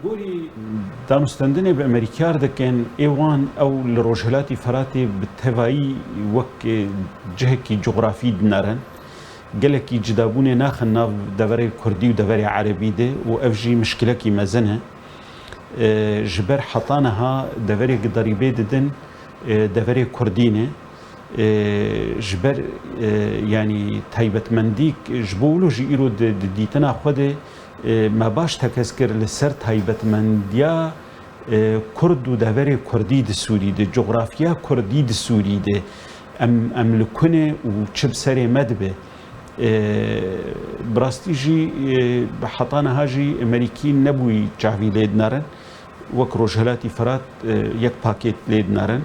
بوري دانستندنه بامریکار دکن ایوان او لروجهلاتی فراتی بتهایی وک جهکی جغرافی دنارن گلکی جدابونه ناخن ناف دوره کردی و دوره عربی ده و افجی مشکله کی مزنه جبر حطانها دوره ضریبه ددن دوره کردینه جبر يعني تایبت مندیک جبولو جی ایرو دیتنا خوده ما باش تکسکر لسر تایبت مندیا کرد و دوره کردی د سوری ده جغرافیا کردی د سوری ده ام لکنه و چب سری مدبه براستی جی حطانه هاجی امریکی نبوی جاوی لید نارن وک روجهلاتی فرات یک پاکت لید نارن